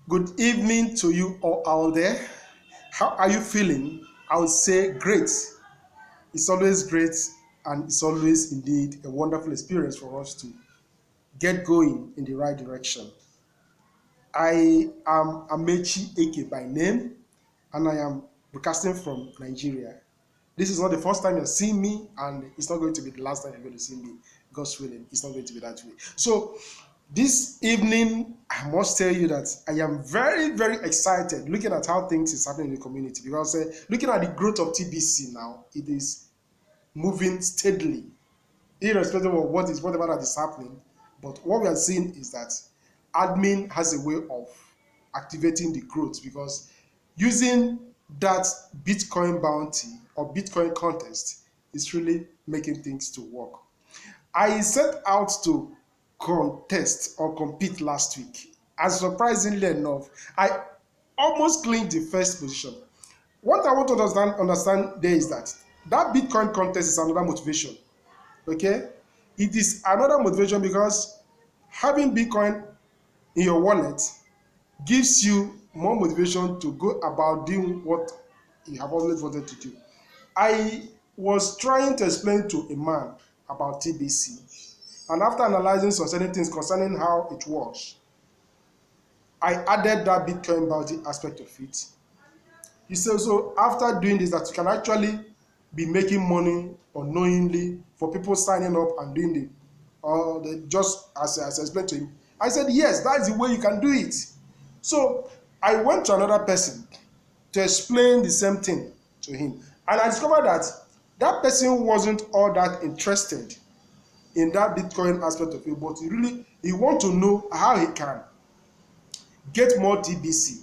Good evening to you all out there. How are you feeling? I would say great. It's always great and it's always indeed a wonderful experience for us to get going in the right direction. I am Amechi Eke by name and I am broadcasting from Nigeria. This is not the first time you're seeing me and it's not going to be the last time you're going to see me. God's willing, it's not going to be that way. So this evening, I must tell you that I am very, very excited looking at how things is happening in the community because looking at the growth of TBC now, it is moving steadily, irrespective of whatever that is happening. But what we are seeing is that admin has a way of activating the growth because using that Bitcoin bounty or Bitcoin contest is really making things to work. I set out to contest or compete last week, and surprisingly enough, I almost clinched the first position. What I want to understand there is that Bitcoin contest is another motivation. Okay, it is another motivation because having Bitcoin in your wallet gives you more motivation to go about doing what you have always wanted to do. I was trying to explain to a man about TBC, and after analyzing some certain things concerning how it works, I added that Bitcoin bounty aspect of it. He said, so after doing this, that you can actually be making money unknowingly for people signing up and doing just as I explained to him. I said, yes, that's the way you can do it. So I went to another person to explain the same thing to him. And I discovered that that person wasn't all that interested in that Bitcoin aspect of it, but he want to know how he can get more TBC,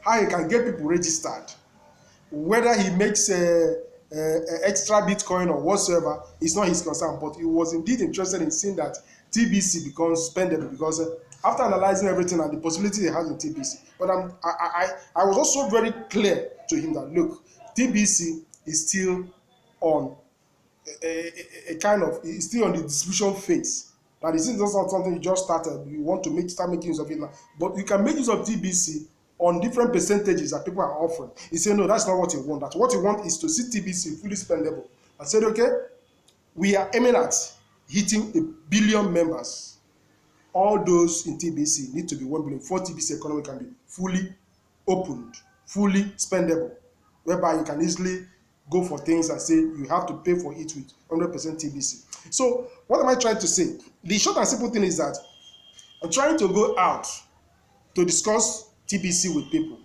how he can get people registered, whether he makes extra Bitcoin or whatsoever is not his concern, but he was indeed interested in seeing that TBC becomes spendable because after analyzing everything and the possibility he has in TBC, but I was also very clear to him that look, TBC is still on a kind of, it's still on the distribution phase. That is not something you just started, you want to start making use of it now, but you can make use of TBC on different percentages that people are offering. He said, no, that's not what you want. That what you want is to see TBC fully spendable. I said, okay, we are aiming at hitting 1 billion members. All those in TBC need to be 1 billion. For TBC economy can be fully opened, fully spendable, whereby you can easily go for things and say you have to pay for it with 100% TBC. So what am I trying to say? The short and simple thing is that I'm trying to go out to discuss TBC with people.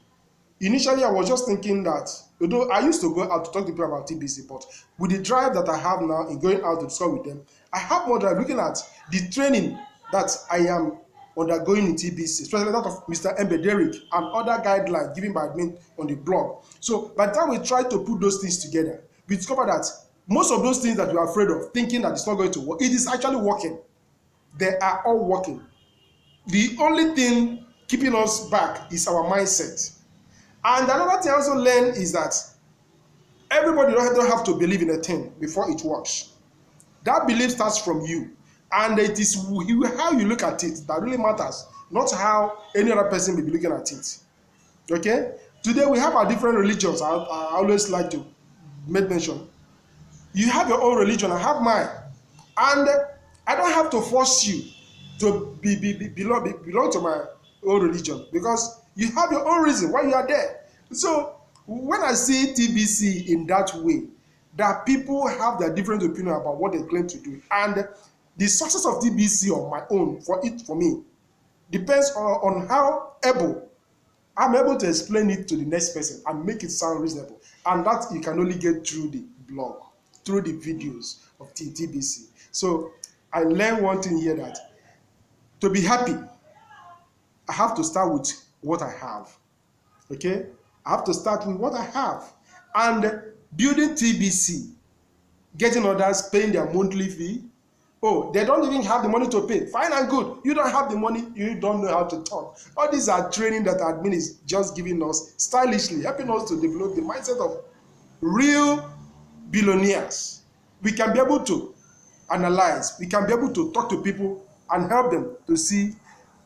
Initially, I was just thinking that, although I used to go out to talk to people about TBC, but with the drive that I have now in going out to discuss with them, I have more drive looking at the training that I am undergoing in TBC, especially that of Mr. Derek and other guidelines given by admin on the blog. So by the time we try to put those things together, we discover that most of those things that we are afraid of, thinking that it's not going to work, it is actually working. They are all working. The only thing keeping us back is our mindset. And another thing I also learned is that everybody don't have to believe in a thing before it works. That belief starts from you, and it is how you look at it that really matters, not how any other person may be looking at it. Okay, today we have our different religions. I always like to make mention. You have your own religion, I have mine, and I don't have to force you to belong to my own religion because you have your own reason why you are there. So when I see TBC in that way, that people have their different opinion about what they claim to do, and the success of TBC on my own for me depends on how I'm able to explain it to the next person and make it sound reasonable, and that you can only get through the blog, through the videos of TBC. So I learned one thing here, that to be happy, I have to start with what I have. Okay, I have to start with what I have, and building TBC, getting others paying their monthly fee. Oh, they don't even have the money to pay. Fine and good. You don't have the money, you don't know how to talk. All these are training that admin is just giving us stylishly, helping us to develop the mindset of real billionaires. We can be able to analyze, we can be able to talk to people and help them to see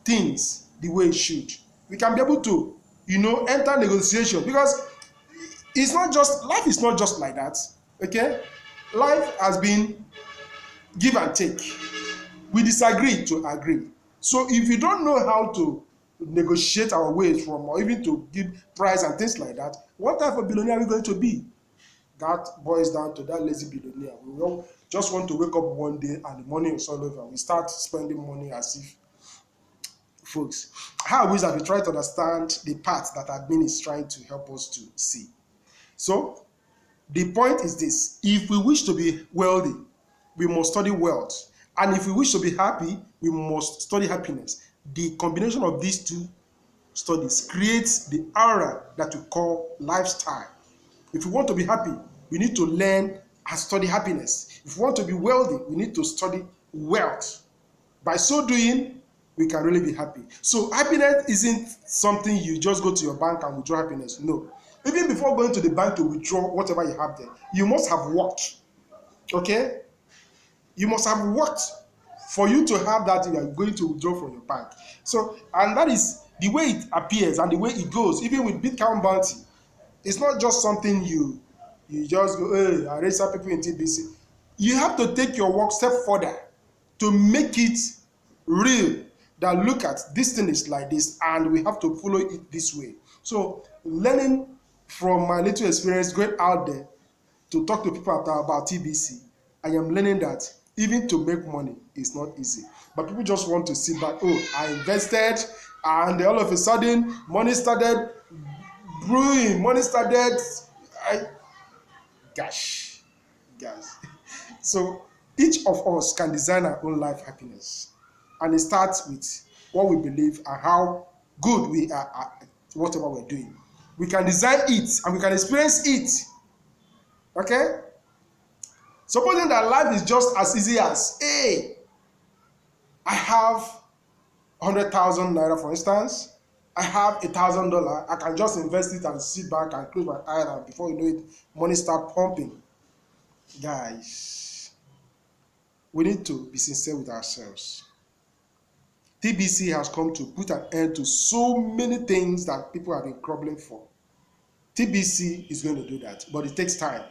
things the way it should. We can be able to, enter negotiation, because it's not just life is not just like that. Okay, life has been give and take. We disagree to agree. So if you don't know how to negotiate our ways from, or even to give price and things like that, what type of billionaire are we going to be? That boils down to that lazy billionaire. We all just want to wake up one day and the money is all over. We start spending money as if, folks, how I wish that we try to understand the part that admin is trying to help us to see. So the point is this: if we wish to be wealthy, we must study wealth. And if we wish to be happy, we must study happiness. The combination of these two studies creates the aura that we call lifestyle. If we want to be happy, we need to learn and study happiness. If we want to be wealthy, we need to study wealth. By so doing, we can really be happy. So happiness isn't something you just go to your bank and withdraw happiness. No. Even before going to the bank to withdraw whatever you have there, you must have worked. Okay? You must have worked for you to have that you are going to withdraw from your bank. So, and that is the way it appears and the way it goes, even with Bitcoin bounty. It's not just something you just go, hey, I raise up people in TBC. You have to take your work step further to make it real. That look at this thing is like this, and we have to follow it this way. So, learning from my little experience going out there to talk to people about TBC, I am learning that even to make money is not easy. But people just want to sit back, oh, I invested, and all of a sudden, money started brewing, gosh. So each of us can design our own life happiness. And it starts with what we believe and how good we are at whatever we're doing. We can design it and we can experience it. Okay? Supposing that life is just as easy as, hey, I have 100,000 naira, for instance. I have $1,000. I can just invest it and sit back and close my eye, and before you know it, money start pumping. Guys, we need to be sincere with ourselves. TBC has come to put an end to so many things that people have been troubling for. TBC is going to do that, but it takes time.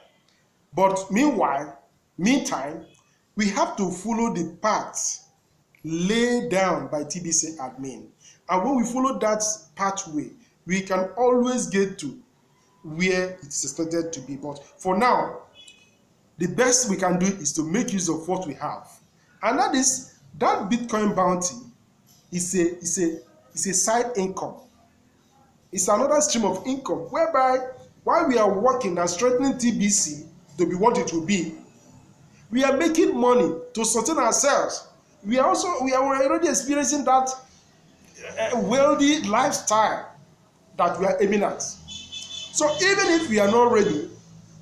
But meantime, we have to follow the paths laid down by TBC Admin. And when we follow that pathway, we can always get to where it's expected to be. But for now, the best we can do is to make use of what we have. And that is, that Bitcoin bounty is a side income. It's another stream of income whereby while we are working and strengthening TBC to be what it will be, we are making money to sustain ourselves. We are already experiencing that wealthy lifestyle that we are aiming at. So even if we are not ready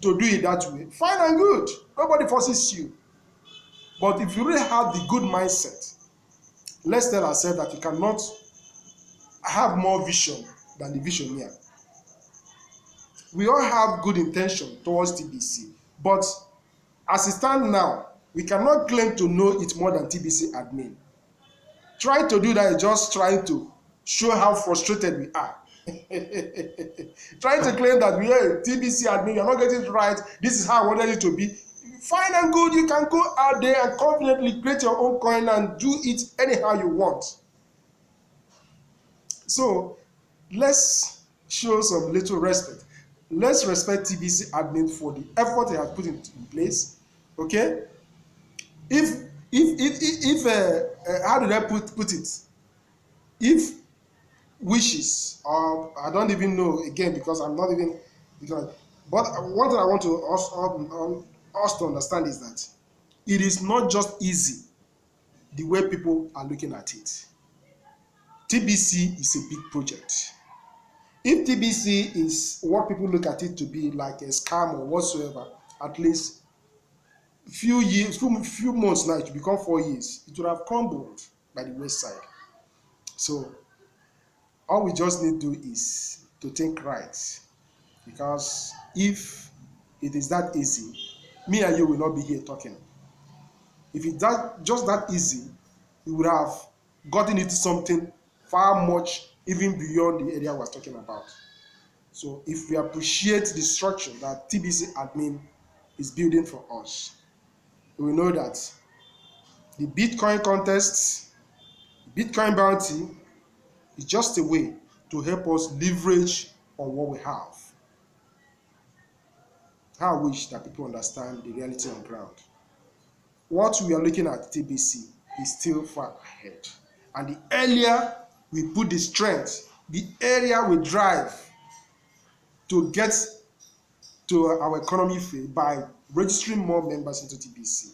to do it that way, fine and good. Nobody forces you. But if you really have the good mindset, let's tell ourselves that you cannot have more vision than the visionaire. We all have good intention towards TBC, but as it stands now, we cannot claim to know it more than TBC Admin. Trying to do that is just trying to show how frustrated we are. Trying to claim that we are TBC Admin, you're not getting it right, this is how I wanted it to be. Fine and good, you can go out there and confidently create your own coin and do it anyhow you want. So let's show some little respect. Let's respect TBC Admin for the effort he has put in place. Okay? If how did I put it? If wishes, I don't even know again because I'm not even, because, but one thing I want to us to understand is that it is not just easy the way people are looking at it. TBC is a big project. If TBC is what people look at it to be, like a scam or whatsoever, at least few months now, it will become 4 years. It would have crumbled by the wayside. So all we just need to do is to think right, because if it is that easy, me and you will not be here talking. If it's just that easy, we would have gotten into something far much even beyond the area we're talking about. So if we appreciate the structure that TBC Admin is building for us, we know that the Bitcoin contest, Bitcoin bounty is just a way to help us leverage on what we have. I wish that people understand the reality on ground. What we are looking at TBC is still far ahead. And the earlier we put the strength, the earlier we drive to get to our economy field by registering more members into TBC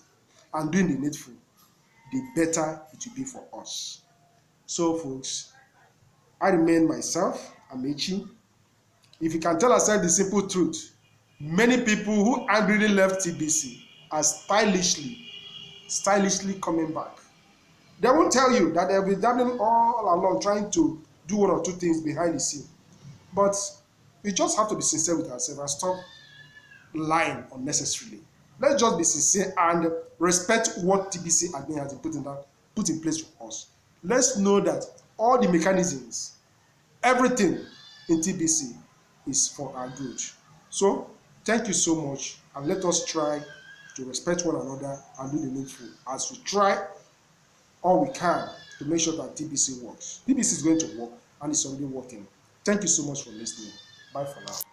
and doing the needful, the better it will be for us. So folks, I remain myself, Amechi. If you can tell ourselves the simple truth, many people who angrily left TBC are stylishly coming back. They won't tell you that they've been dabbling all along trying to do one or two things behind the scene. But we just have to be sincere with ourselves and stop lying unnecessarily. Let's just be sincere and respect what TBC admin has been put in place for us. Let's know that all the mechanisms, everything in TBC is for our good. So thank you so much, and let us try to respect one another and do the needful as we try all we can to make sure that TBC works. TBC is going to work, and it's already working. Thank you so much for listening. Bye for now.